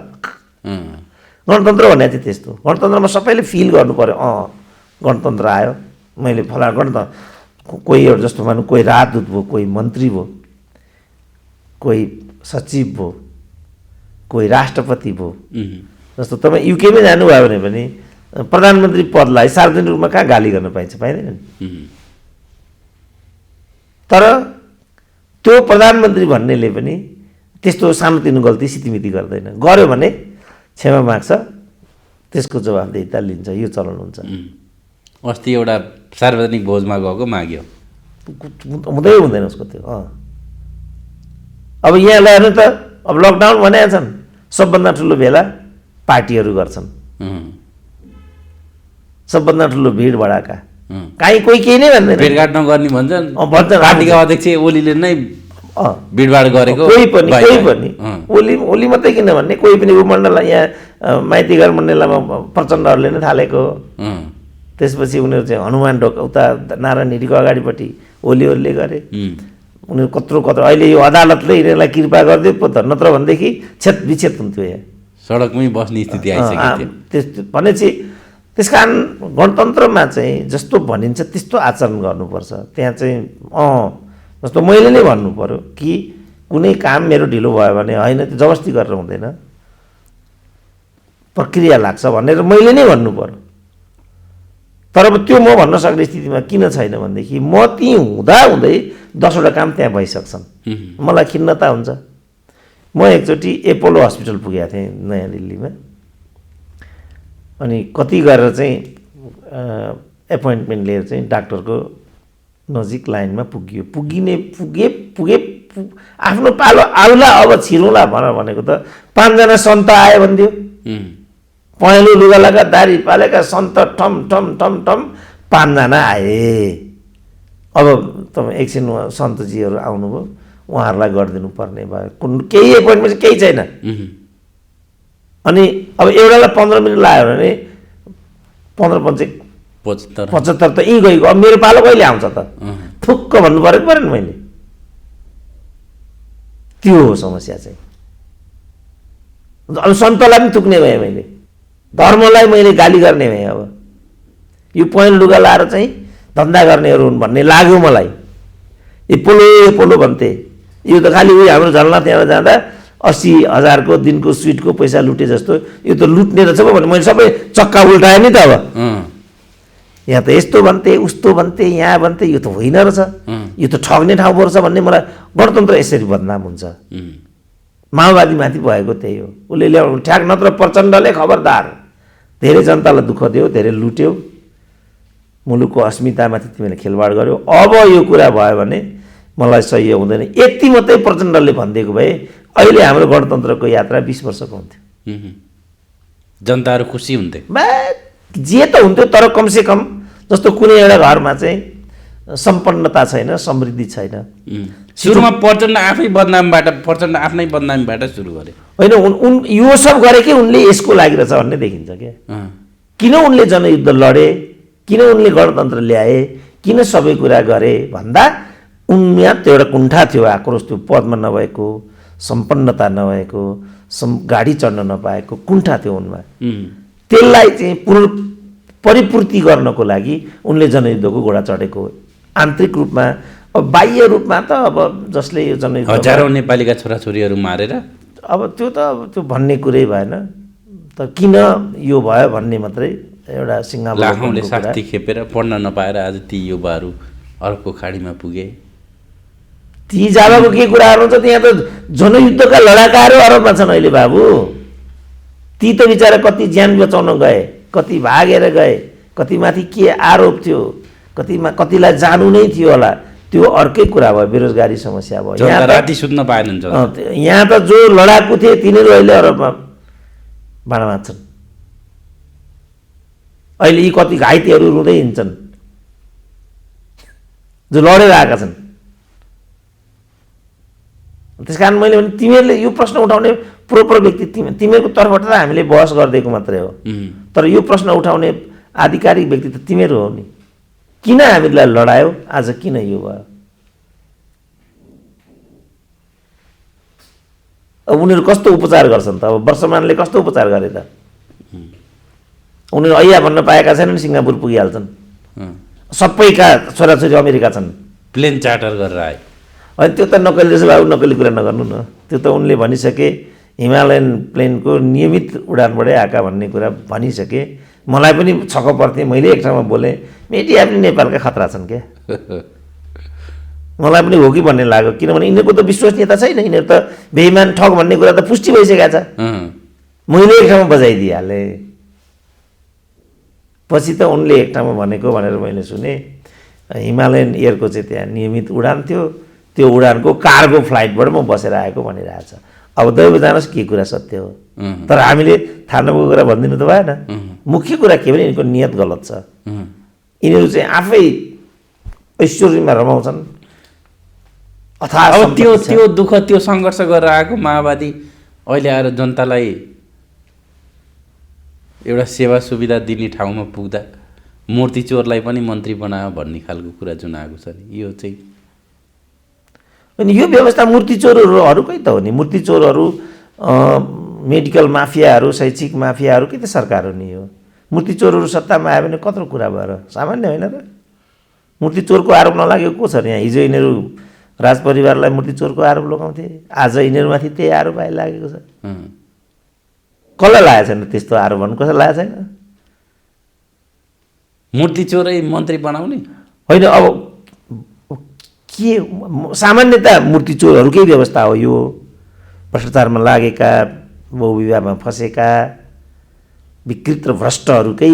गणतन्त्र भन्ने चाहिँ त्यस्तो। गणतन्त्रमा सबैले फिल गर्नु पऱ्यो। गणतन्त्र आयो, मैले फला गणतन्त्र। कोही एउटा जस्तो मानु कोही राजदूत भयो, कोही मन्त्री भयो, कोही सचिव भयो, कोही राष्ट्रपति भयो। जस्तो तपाईँ युकेमै जानुभयो भने पनि प्रधानमन्त्री पदलाई सार्वजनिक रूपमा कहाँ गाली गर्न पाइन्छ, पाइँदैन नि। तर त्यो प्रधानमन्त्री भन्नेले पनि त्यस्तो सानोतिनो गल्ती सितिमिति गर्दैन। गर्यो भने क्षमा माग्छ, त्यसको जवाफदेहिता लिन्छ। यो चलन हुन्छ। अस्ति एउटा सार्वजनिक भोजमा गएको माग्यो, हुँदै हुँदैन उसको त्यो। अब यहाँ ल्याएर त अब लकडाउन भनेका छन्, सबभन्दा ठुलो भेला पार्टीहरू गर्छन्, सबभन्दा ठुलो भिड भडाका। काहीँ कोही केही नै भन्दैन, भेटघाट नगर्ने भन्छन्। पार्टीका अध्यक्ष ओलीले नै भिडभाड गरेको। कोही पनि ओली मात्रै किन भन्ने, कोही पनि उपमण्डल यहाँ माइतीघर मण्डलमा प्रचण्डहरूले नै थालेको। त्यसपछि उनीहरू चाहिँ हनुमान ढोक उता नारायण हिडीको अगाडिपट्टि ओलीहरूले गरे। उनीहरू कत्रो अहिले यो अदालतले यिनीहरूलाई कृपा गरिदियो पो त, नत्र भनेदेखि छेत विच्छेद हुन्थ्यो। यहाँ सडकमै बस्ने स्थिति आइसकेको थियो। भनेपछि त्यस कारण गणतन्त्रमा चाहिँ जस्तो भनिन्छ त्यस्तो आचरण गर्नुपर्छ। त्यहाँ चाहिँ जस्तो मैले नै भन्नु पऱ्यो कि कुनै काम मेरो ढिलो भयो भने होइन, त्यो जबरजस्ती गरेर हुँदैन, प्रक्रिया लाग्छ भनेर मैले नै भन्नु पऱ्यो। तर अब त्यो म भन्न सक्ने स्थितिमा किन छैन भनेदेखि म ती हुँदै 10वटा काम त्यहाँ भइसक्छन्। मलाई खिन्नता हुन्छ। म एकचोटि एपोलो हस्पिटल पुगेको थिएँ नयाँ दिल्लीमा। अनि कति गरेर चाहिँ एपोइन्टमेन्ट लिएर चाहिँ डाक्टरको नजिक लाइनमा पुगे आफ्नो पालो आउला अब छिरौँला भनेको त 5जना सन्त आयो भनिदियो। पहेँलो लुगा लगा दारी पालेका सन्त ठम ठम ठम ठम 5जना आए। अब तपाईँ एकछिन सन्तजीहरू आउनुभयो, उहाँहरूलाई गरिदिनु पर्ने भयो। केही एपोइन्टमेन्ट केही छैन। अनि अब एउटालाई 15 मिनट लाग्यो भने 15-75 त यहीँ गइगयो। अब मेरो पालो कहिले आउँछ त? थुक्क भन्नु परेको परेन मैले। त्यो हो समस्या चाहिँ। अब सन्तलाई पनि थुक्ने भएँ मैले, धर्मलाई मैले गाली गर्ने भएँ। अब यो पहेँलो लुगा लाएर चाहिँ धन्दा गर्नेहरू हुन् भन्ने लाग्यो मलाई। ए पोलो भन्थे, यो त खालि उयो हाम्रो झल्ना त्यहाँ जाँदा 80,000 दिनको स्विटको पैसा लुटे जस्तो, यो त लुट्ने रहेछ भने मैले सबै चक्का उल्टाएँ नि त। अब यहाँ त यस्तो भन्थे, उस्तो भन्थे, यहाँ भन्थे, यो त होइन रहेछ, यो त ठग्ने ठाउँ पर्छ भन्ने मलाई गणतन्त्र यसरी बदनाम हुन्छ। माओवादीमाथि भएको त्यही हो, उसले ल्याउनु ठ्याक। नत्र प्रचण्डले खबरदार धेरै जनतालाई दुःख दियो, धेरै लुट्यो, मुलुकको अस्मितामाथि तिमीले खेलवाड गर्यो। अब यो कुरा भयो भने मलाई सही हुँदैन। यति मात्रै प्रचण्डले भनिदिएको भए अहिले हाम्रो गणतन्त्रको यात्रा 20 वर्षको हुन्थ्यो, जनताहरू खुसी हुन्थे। जे त हुन्थ्यो, तर कमसेकम जस्तो कुनै एउटा घरमा चाहिँ सम्पन्नता छैन, समृद्धि छैन। सुरुमा प्रचण्ड आफै बदनामबाट, प्रचण्ड आफ्नै बदनामीबाट सुरु गरे होइन। यो सब गरे कि उनले यसको लागि रहेछ भन्ने देखिन्छ क्या। किन उनले जनयुद्ध लडे, किन उनले गणतन्त्र ल्याए, किन सबै कुरा गरे भन्दा उनमा त्यो एउटा कुण्ठा थियो, आक्रोश थियो, पदमा नभएको, सम्पन्नता नभएको, गाडी चढ्न नपाएको कुण्ठा थियो उनमा। त्यसलाई चाहिँ परिपूर्ति गर्नको लागि उनले जनयुद्धको घोडा चढेको। आन्तरिक रूपमा, अब बाह्य रूपमा त अब जसले यो जनयुद्ध हजारौँ नेपालीका छोराछोरीहरू मारेर, अब त्यो भन्ने कुरै भएन। तर किन यो भयो भन्ने मात्रै एउटा सिङ्गापुर लाखौँले शास्ति खेपेर पढ्न नपाएर आज ती युवाहरू अर्को खाडीमा पुगे। ती जाबाको के कुराहरू हुन्छ, त्यहाँ त जनयुद्धका लडाकाहरू अरबमा छन् अहिले बाबु। ती त बिचरा कति ज्यान बचाउन गए, कति भागेर गए, कतिमाथि के आरोप थियो, कतिलाई जानु नै थियो होला, त्यो अर्कै कुरा भयो। बेरोजगारी समस्या भयो, यहाँ राति सुत्न पाएनन्। यहाँ त जो लडाकु थिए तिनीहरू अहिले अरबमा भाँडा माझ्छन्। अहिले यी कति घाइतेहरू रुँदै हिँड्छन् जो लडेर आएका छन्। त्यस कारण मैले भने तिमीहरूले यो प्रश्न उठाउने प्रोपर व्यक्ति तिमीहरूको तर्फबाट त हामीले बहस गरिदिएको मात्रै हो, तर यो प्रश्न उठाउने आधिकारिक व्यक्ति त तिमीहरू हो नि। किन हामीलाई लडायो, आज किन यो भयो? अब उनीहरू कस्तो उपचार गर्छन् त? अब वर्षमानले कस्तो उपचार गरे त? उनीहरू ऐया भन्न पाएका छैनन्, सिङ्गापुर पुगिहाल्छन्। सबैका छोराछोरी अमेरिका छन्, प्लेन चार्टर गरेर आए। होइन त्यो त नक्कली रहेछ बाबु, नक्कली कुरा नगर्नु न। त्यो त उनले भनिसके हिमालयन प्लेनको नियमित उडानबाटै आएका भन्ने कुरा भनिसके। मलाई पनि छक्क पर्थेँ, मैले एक ठाउँमा बोलेँ, मिडिया पनि नेपालका खतरा छन् क्या। मलाई पनि हो कि भन्ने लाग्यो, किनभने यिनीहरूको त विश्वसनीयता छैन, यिनीहरू त बेइमान ठग भन्ने कुरा त पुष्टि भइसकेको छ। मैले एक ठाउँमा बजाइदिइहालेँ, पछि त उनले एक ठाउँमा भनेको भनेर मैले सुने। हिमालयन एयरको चाहिँ त्यहाँ नियमित उडान थियो, त्यो उडानको कार्गो फ्लाइटबाट म बसेर आएको भनिरहेछ। अब दैव जानोस् के कुरा सत्य हो, तर हामीले थाहा नभएको कुरा भनिदिनु त भएन। मुख्य कुरा के भने यिनीहरूको नियत गलत छ। यिनीहरू चाहिँ आफै ऐश्वर्यमा रमाउँछन्। अब त्यो दुःख, त्यो सङ्घर्ष गरेर आएको माओवादी अहिले आएर जनतालाई एउटा सेवा सुविधा दिने ठाउँमा पुग्दा मूर्ति चोरलाई पनि मन्त्री बनायो भन्ने खालको कुरा जुन आएको छ नि, यो चाहिँ अनि यो व्यवस्था मूर्ति चोरहरूकै त हो नि। मूर्ति चोरहरू, मेडिकल माफियाहरू, शैक्षिक माफियाहरू के त सरकार हो नि। यो मूर्ति चोरहरू सत्तामा आयो भने कत्रो कुरा भएर सामान्य होइन र? मूर्ति चोरको आरोप नलागेको को छ र यहाँ? हिजो यिनीहरू राजपरिवारलाई मूर्ति चोरको आरोप लगाउँथे, आज यिनीहरूमाथि त्यही आरोप आइलागेको छ। कसलाई लागेको छैन त्यस्तो आरोप भन्नु? कसलाई लागेको छैन? मूर्ति चोरै मन्त्री बनाउने होइन। अब के सामान्यतया मूर्ति चोरहरूकै व्यवस्था हो यो। भ्रष्टाचारमा लागेका, बहुविवाहमा फँसेका, विकृत र भ्रष्टहरूकै,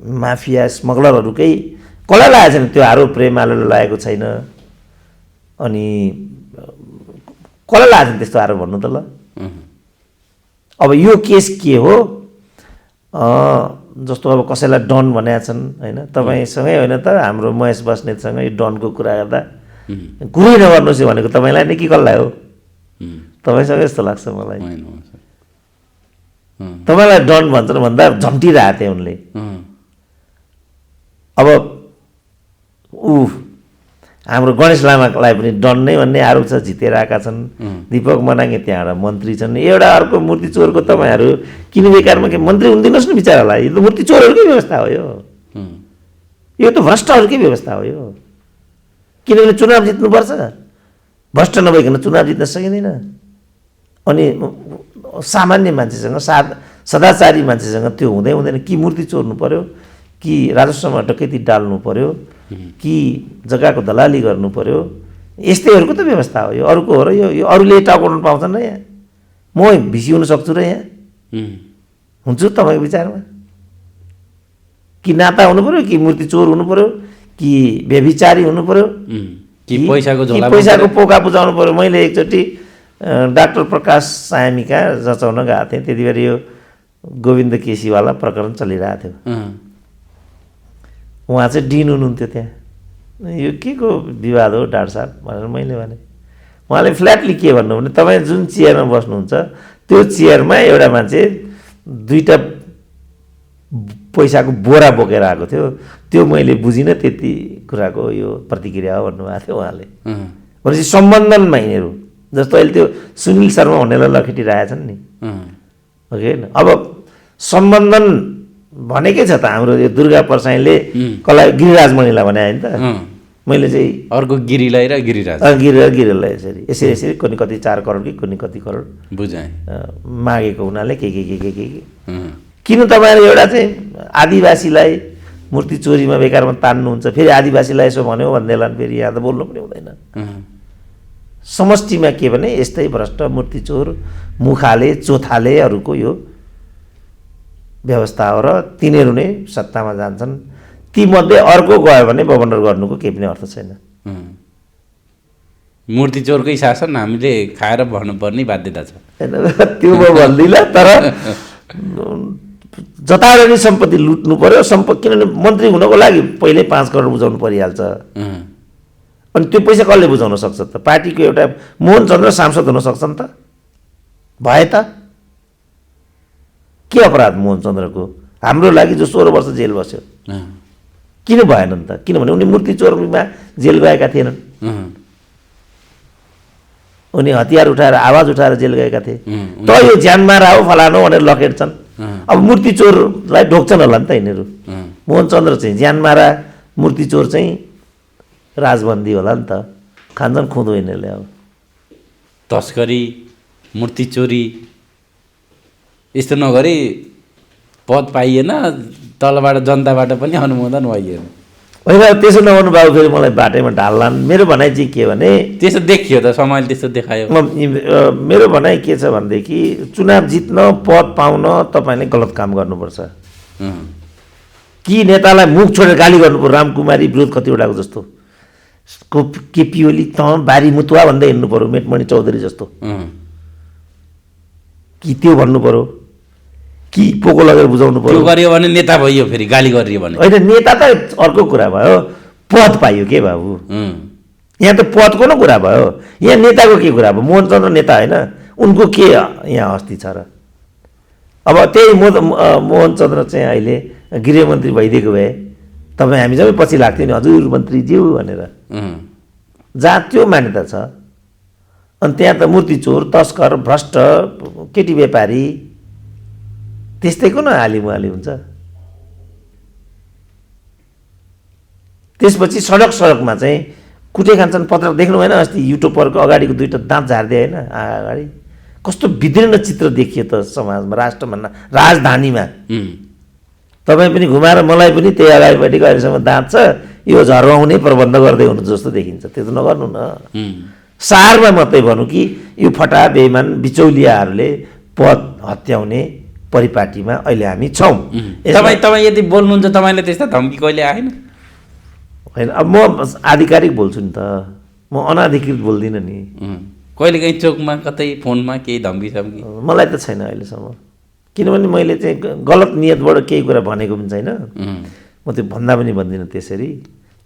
माफिया स्मगलरहरूकै कसलाई लागेको छैन त्यो आरोप? प्रेमाले लागेको छैन, अनि कसलाई लागेको छैन त्यस्तो आरोप भन्नु त ल? अब यो केस के हो? जस्तो अब कसैलाई डन भनेका छन् होइन, तपाईँसँगै होइन त हाम्रो महेश बस्नेतसँग यो डनको कुरा गर्दा कुरै नगर्नुहोस् भनेको तपाईँलाई नै कि कसलाई हो? तपाईँसँग यस्तो लाग्छ मलाई। तपाईँलाई डन भन्छन् भन्दा झम्टिरहेको थिए उनले। अब हाम्रो गणेश लामालाई पनि डन नै भन्ने आरोप छ, जितेर आएका छन्। दीपक मनाङे त्यहाँबाट मन्त्री छन्। एउटा अर्को मूर्ति चोरको तपाईँहरू किन बेकारमा के मन्त्री हुँदिनुहोस् न बिचरालाई? यो त मूर्ति चोरहरूकै व्यवस्था हो यो। यो त भ्रष्टहरूकै व्यवस्था हो यो। किनभने चुनाव जित्नुपर्छ, भ्रष्ट नभइकन चुनाव जित्न सकिँदैन। अनि सामान्य मान्छेसँग सदाचारी मान्छेसँग त्यो हुँदैन। कि मूर्ति चोर्नु पर्यो, कि राजस्वमा डकैती डाल्नु पर्यो, कि जग्गाको दलाली गर्नु पर्यो, यस्तैहरूको त व्यवस्था हो यो। अरूको हो र यो अरूले टाउकाउनु पाउँछन् र यहाँ? म भिसी हुन सक्छु र यहाँ? हुन्छु तपाईँको विचारमा? कि नाता हुनु पर्यो, कि मूर्ति चोर हुनु पर्यो, कि व्यभिचारी हुनु पर्यो, कि पैसाको पोका बुझाउनु पर्यो? मैले एकचोटि डाक्टर प्रकाश सायामी कहाँ जचाउन गएको थिएँ। त्यति बेला यो गोविन्द केसीवाला प्रकरण चलिरहेको थियो। उहाँ चाहिँ डिन हुनुहुन्थ्यो त्यहाँ। यो के को विवाद हो डाक्टर साहब भनेर मैले भने। उहाँले फ्ल्याटली के भन्नु भने, तपाईँ जुन चेयरमा बस्नुहुन्छ त्यो चेयरमा एउटा मान्छे 2टा पैसाको बोरा बोकेर आएको थियो, त्यो मैले बुझिनँ, त्यति कुराको यो प्रतिक्रिया हो भन्नुभएको थियो उहाँले। भनेपछि सम्बन्धनमा यिनीहरू जस्तो अहिले त्यो सुनिल शर्मा भन्नेलाई लखेटिरहेछन् नि, हो कि होइन? अब सम्बन्धन भनेकै छ त हाम्रो यो दुर्गा परसाईले कसलाई गिरिराजमणिलाई भने नि त। मैले चाहिँ अर्को गिरीलाई र गिरिराज गिरीलाई यसरी कुनै कति 4 करोड कि कुनै कति करोड बुझाएँ मागेको हुनाले के किन तपाईँहरू एउटा चाहिँ आदिवासीलाई मूर्ति चोरीमा बेकारमा तान्नुहुन्छ, फेरि आदिवासीलाई यसो भन्यो भन्दैला फेरि यहाँ त बोल्नु पनि हुँदैन। समष्टिमा के भने यस्तै भ्रष्ट मूर्ति चोर मुखाले चोथालेहरूको यो व्यवस्था हो र तिनीहरू नै सत्तामा जान्छन्। तीमध्ये अर्को गयो भने बबन्डर गर्नुको केही पनि अर्थ छैन। मूर्ति चोरकै शासन हामीले खाएर भन्नुपर्ने बाध्यता छ। त्यो म भन्दिनँ, तर जताडनी सम्पत्ति लुट्नु पर्यो। किनभने मन्त्री हुनको लागि पहिल्यै 5 करोड बुझाउनु परिहाल्छ। अनि त्यो पैसा कसले बुझाउन सक्छ त? पार्टीको एउटा मोहन चन्द्र सांसद हुन सक्छ नि त? भए त के अपराध मोहन चन्द्रको? हाम्रो लागि जो 16 वर्ष जेल बस्यो किन भएन नि त? किनभने उनी मूर्ति चोरीमा जेल गएका थिएनन्। उनी हतियार उठाएर आवाज उठाएर जेल गएका थिए। त यो ज्यानमारा हो फलानु भनेर लखेट्छन्। अब मूर्ति चोरलाई ढोक्छन् होला नि त यिनीहरू। मोहन चन्द्र चाहिँ ज्यानमारा, मूर्ति चोर चाहिँ राजबन्दी होला नि त, खान्छन् खुँदो यिनीहरूले। अब तस्करी, मूर्ति चोरी यस्तो नगरी पद पाइएन, तलबाट जनताबाट पनि अनुमोदन भइएन। होइन त्यसो नगर्नु बाबु, फेरि मलाई बाटैमा ढाल्लान्। मेरो भनाइ चाहिँ के भने, त्यसो देखियो त समाजले त्यस्तो देखायो। मेरो भनाइ के छ भनेदेखि चुनाव जित्न पद पाउन तपाईँले गलत काम गर्नुपर्छ। कि नेतालाई मुख छोडेर गाली गर्नुपर्छ, रामकुमारी विरोध कतिवटाको जस्तो, केपी ओली त बारी मुतुवा भन्दै हिँड्नु पऱ्यो, मेटमणि चौधरी जस्तो, कि त्यो भन्नु पऱ्यो, कि पोको लगेर बुझाउनु पर्यो? त्यो गरियो भने नेता भइयो, फेरि गाली गरियो भने होइन। नेता त अर्को कुरा भयो, पद पाइयो के बाबु? यहाँ त पदको न कुरा भयो, यहाँ नेताको के कुरा भयो? मोहन चन्द्र नेता होइन, उनको के यहाँ अस्ति छ र? अब त्यही मोहन चन्द्र चाहिँ अहिले गृहमन्त्री भइदिएको भए तपाईँ हामी जम्मै पछि लाग्थ्यो नि, हजुर मन्त्रीज्यू भनेर। जहाँ त्यो मान्यता छ, अनि त्यहाँ त मूर्ति चोर, तस्कर, भ्रष्ट, केटी व्यापारी त्यस्तैको न हालिमुहाली हुन्छ। त्यसपछि सडकमा चाहिँ कुटे खान्छन्। पत्र देख्नु भएन अस्ति युट्युबरको अगाडिको 2टा दाँत झार्दै होइन अगाडि? कस्तो विदीर्ण चित्र देखियो त समाजमा, राष्ट्रमा, राजधानीमा। तपाईँ पनि घुमाएर मलाई पनि त्यही अगाडिपट्टिको अहिलेसम्म दाँत छ, यो झर्वाउने प्रबन्ध गर्दै हुनु जस्तो देखिन्छ। त्यो त नगर्नु न। सारमा मात्रै भनौँ कि यो फटा बेइमान बिचौलियाहरूले पद हत्याउने परिपाटीमा अहिले हामी छौँ। तपाईँ यदि बोल्नुहुन्छ, तपाईँले त्यस्ता धम्की कहिले आएन? होइन, अब म आधिकारिक बोल्छु नि त, म अनाधिकृत बोल्दिनँ नि। कहिले काहीँ चोकमा कतै फोनमा केही धम्की सम्की? मलाई त छैन अहिलेसम्म, किनभने मैले चाहिँ गलत नियतबाट केही कुरा भनेको पनि छैन। म त्यो भन्दा पनि भन्दिनँ त्यसरी।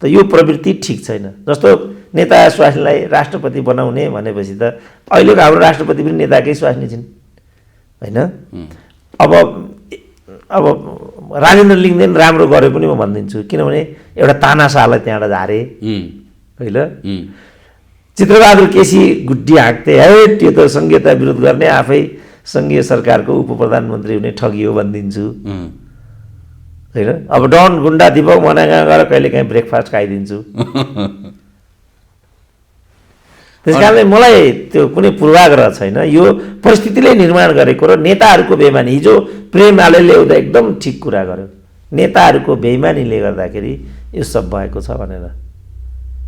त यो प्रवृत्ति ठिक छैन। जस्तो नेता स्वास्नीलाई राष्ट्रपति बनाउने भनेपछि त अहिलेको हाम्रो राष्ट्रपति पनि नेताकै स्वास्नी छिन् होइन? अब राजेन्द्र लिङ्गदेन राम्रो गरे पनि म भनिदिन्छु, किनभने एउटा तानाशाहलाई त्यहाँबाट झारे होइन? चित्रबहादुर केसी गुड्डी हाँक्थे, है त्यो त सङ्घीयता विरोध गर्ने, आफै सङ्घीय सरकारको उप प्रधानमन्त्री हुने ठगियो भनिदिन्छु होइन। अब डन गुन्डा दिपक मनागा गएर कहिले काहीँ ब्रेकफास्ट खाइदिन्छु। त्यस कारणले मलाई त्यो कुनै पूर्वाग्रह छैन, यो परिस्थितिले निर्माण गरेको र नेताहरूको बेइमानी। हिजो प्रेम आलेले एउटा एकदम ठिक कुरा गर्यो, नेताहरूको बेइमानीले गर्दाखेरि यो सब भएको छ भनेर।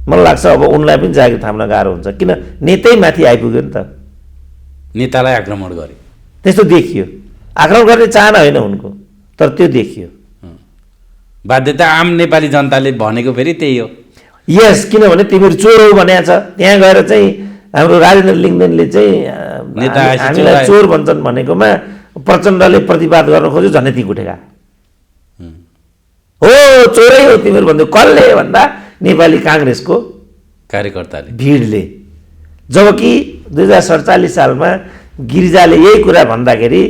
मलाई लाग्छ अब उनलाई पनि जागिर थाम्न गाह्रो हुन्छ, किन नेतै माथि आइपुग्यो नि त, नेतालाई आक्रमण गरे, त्यस्तो देखियो। आक्रमण गर्ने चाहना होइन उनको, तर त्यो देखियो। बाध्यता आम नेपाली जनताले भनेको फेरि त्यही हो। यस, किनभने तिमीहरू चोर हो भनेको छ, त्यहाँ गएर चाहिँ हाम्रो राजेन्द्र लिङ्गदेनले चाहिँ हामीलाई चोर भन्छन् भनेकोमा प्रचण्डले प्रतिवाद गर्न खोज्यो, झनै ती गुटेका हो चोरै हो तिमीहरू भन्दै। कसले भन्दा नेपाली काङ्ग्रेसको कार्यकर्ताले, भिडले। जबकि 2047 सालमा गिरिजाले यही कुरा भन्दाखेरि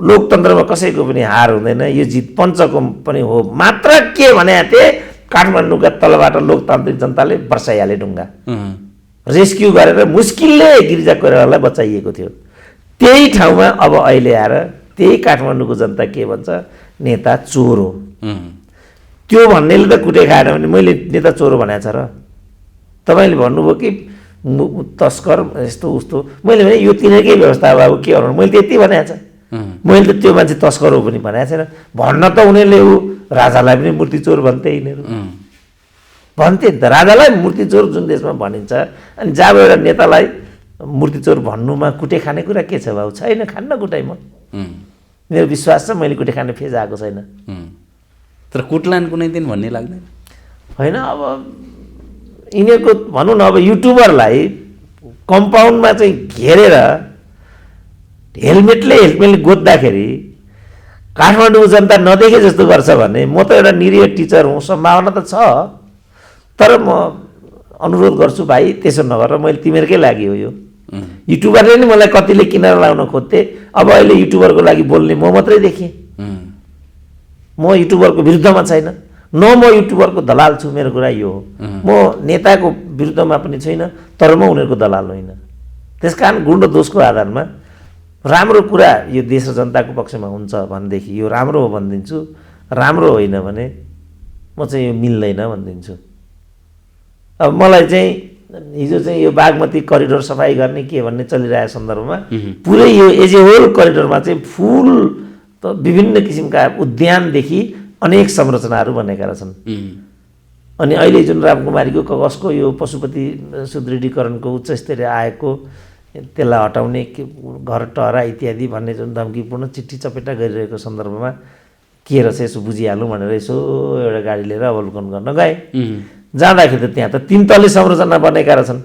लोकतन्त्रमा कसैको पनि हार हुँदैन, यो जित पञ्चको पनि हो। मात्र के भने थिए, काठमाडौँका तलबाट लोकतान्त्रिक जनताले बर्साइहाले ढुङ्गा, रेस्क्यु गरेर मुस्किलले गिरिजा कोइरालालाई बचाइएको थियो। त्यही ठाउँमा अब अहिले आएर त्यही काठमाडौँको जनता के भन्छ, नेता चोर हो। त्यो भन्नेले त कुटे खाएन भने मैले नेता चोर भनेको छ र? तपाईँले भन्नुभयो कि तस्कर यस्तो उस्तो, मैले भने यो तिनीहरूकै व्यवस्था अब के गर्नु, मैले त्यति भनेको छ। मैले त त्यो मान्छे तस्कर हो पनि भनेको छैन। भन्न त उनीहरूले ऊ राजालाई पनि मूर्ति चोर भन्थे, यिनीहरू भन्थे नि त राजालाई मूर्ति चोर जुन देशमा भनिन्छ। अनि जब एउटा नेतालाई मूर्ति चोर भन्नुमा कुटे खाने कुरा के छ बाबु? छैन, खान्न कुटाइ। म मेरो विश्वास छ मैले कुटे खाने फेज आएको छैन। तर कुटलान कुनै दिन भन्ने लाग्दैन होइन। अब यिनीहरूको भनौँ न, अब युट्युबरलाई कम्पाउन्डमा चाहिँ घेरेर हेलमेटले गोद्दाखेरि काठमाडौँ जनता नदेखे जस्तो गर्छ भने, म त एउटा निरीह टिचर हुँ, सम्भावना त छ। तर म अनुरोध गर्छु भाइ, त्यसो नगर, मैले तिमीहरूकै लागि हो यो। युट्युबरले नि मलाई कतिले किनारा लाउन खोज्थे, अब अहिले युट्युबरको लागि बोल्ने म मात्रै देखेँ। म युट्युबरको विरुद्धमा छैन, न म युट्युबरको दलाल छु, मेरो कुरा यो हो। म नेताको विरुद्धमा पनि छैन, तर म उनीहरूको दलाल होइन। त्यस कारण गुण र दोषको आधारमा राम्रो कुरा यो देश र जनताको पक्षमा हुन्छ भनेदेखि यो राम्रो हो भनिदिन्छु, राम्रो होइन भने म चाहिँ यो मिल्दैन भनिदिन्छु। अब मलाई चाहिँ हिजो चाहिँ यो बागमती करिडोर सफाइ गर्ने के भन्ने चलिरहेको सन्दर्भमा पुरै यो एज ए होल करिडोरमा चाहिँ फुल त विभिन्न किसिमका उद्यानदेखि अनेक संरचनाहरू बनेका रहेछन्। अनि अहिले जुन रामकुमारीको कगजको यो पशुपति सुदृढीकरणको उच्च स्तरीय आएको, त्यसलाई हटाउने घर टहरा इत्यादि भन्ने जुन धम्कीपूर्ण चिठी चपेटा गरिरहेको सन्दर्भमा के रहेछ यसो बुझिहालौँ भनेर यसो एउटा गाडी लिएर अवलोकन गर्न गएँ। जाँदाखेरि त त्यहाँ त 3 तले संरचना बनेका रहेछन्।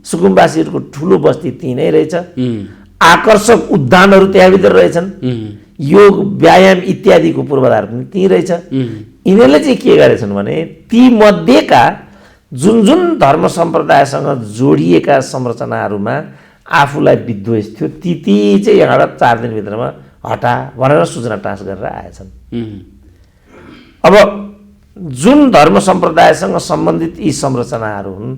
सुकुम्बासीहरूको ठुलो बस्ती त्यहीँ नै रहेछ, आकर्षक उद्यानहरू त्यहाँभित्र रहेछन्, योग व्यायाम इत्यादिको पूर्वाधार पनि त्यहीँ रहेछ। यिनीहरूले चाहिँ के गरेछन् भने ती मध्येका जुन जुन धर्म सम्प्रदायसँग जोडिएका संरचनाहरूमा आफूलाई विद्वेष थियो, ती चाहिँ यहाँबाट 4 दिनभित्रमा हटा भनेर सूचना टाँस गरेर आएछन्। अब जुन धर्म सम्प्रदायसँग सम्बन्धित यी संरचनाहरू हुन्,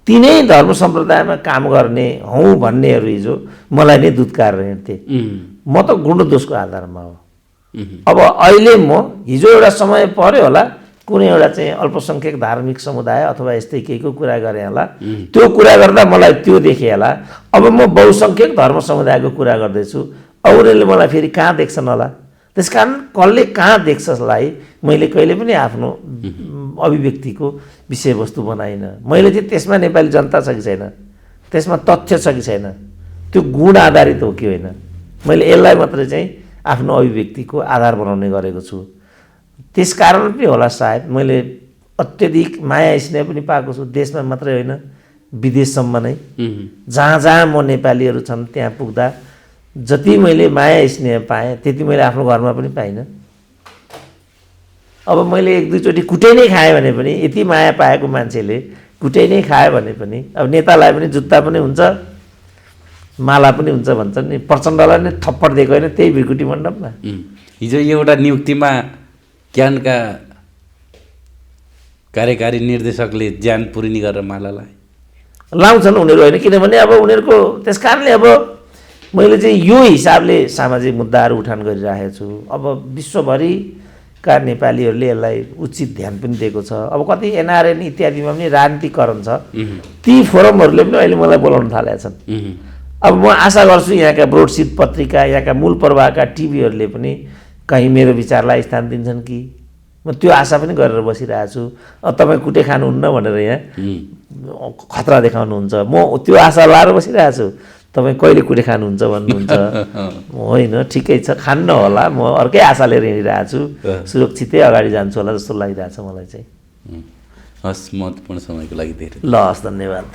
तिनै धर्म सम्प्रदायमा काम गर्ने हौँ भन्नेहरू हिजो मलाई नै दुत्कारेर हिँड्थे। म त गुण दोषको आधारमा हो। अब अहिले म हिजो एउटा समय पर्यो होला, कुनै एउटा चाहिँ अल्पसङ्ख्यक धार्मिक समुदाय अथवा यस्तै केहीको कुरा गरेँ होला, त्यो कुरा गर्दा मलाई त्यो देखेँ होला। अब म बहुसङ्ख्यक धर्म समुदायको कुरा गर्दैछु, अब उनीहरूले मलाई फेरि कहाँ देख्छन् होला। त्यस कारण कसले कहाँ देख्छलाई मैले कहिले पनि आफ्नो अभिव्यक्तिको विषयवस्तु बनाइनँ। मैले चाहिँ त्यसमा नेपाली जनता छ कि छैन, त्यसमा तथ्य छ कि छैन, त्यो गुण आधारित हो कि होइन, मैले यसलाई मात्रै चाहिँ आफ्नो अभिव्यक्तिको आधार बनाउने गरेको छु। त्यस कारण पनि होला सायद मैले अत्यधिक माया स्नेह पनि पाएको छु, देशमा मात्रै होइन विदेशसम्म नै। जहाँ जहाँ म नेपालीहरू छन् त्यहाँ पुग्दा जति मैले माया स्नेह पाएँ त्यति मैले आफ्नो घरमा पनि पाइनँ। अब मैले 1-2 चोटि कुटै नै खाएँ भने पनि, यति माया पाएको मान्छेले कुटै नै खायो भने पनि, अब नेतालाई पनि जुत्ता पनि हुन्छ माला पनि हुन्छ भन्छन् नि। प्रचण्डलाई नै थप्पड दिएको होइन त्यही भिरकुटी मण्डपमा। हिजो एउटा नियुक्तिमा क्यानका कार्यकारी निर्देशकले ज्यान पुरिनी गरेर मालालाई लाउँछन् उनीहरू होइन, किनभने अब उनीहरूको त्यस कारणले अब मैले चाहिँ यो हिसाबले सामाजिक मुद्दाहरू उठान गरिरहेको छु। अब विश्वभरि का नेपालीहरूले यसलाई उचित ध्यान पनि दिएको छ। अब कति एनआरएन इत्यादिमा पनि राजनीतिकरण छ, ती फोरमहरूले पनि अहिले मलाई बोलाउन थालेका छन्। अब म आशा गर्छु यहाँका ब्रोडसिट पत्रिका, यहाँका मूल प्रवाहका टिभीहरूले पनि कहीँ मेरो विचारलाई स्थान दिन्छन् कि, म त्यो आशा पनि गरेर बसिरहेको छु। अब तपाईँ कुटे खानुहुन्न भनेर यहाँ खतरा देखाउनुहुन्छ, म त्यो आशा लाएर बसिरहेको छु। तपाईँ कहिले कुटे खानुहुन्छ भन्नुहुन्छ, होइन ठिकै छ, खान्न होला, म अर्कै आशा लिएर हिँडिरहेको छु, सुरक्षितै अगाडि जान्छु होला जस्तो लागिरहेको छ मलाई चाहिँ। हस्, महत्त्वपूर्ण समयको लागि धेरै ल हस्, धन्यवाद।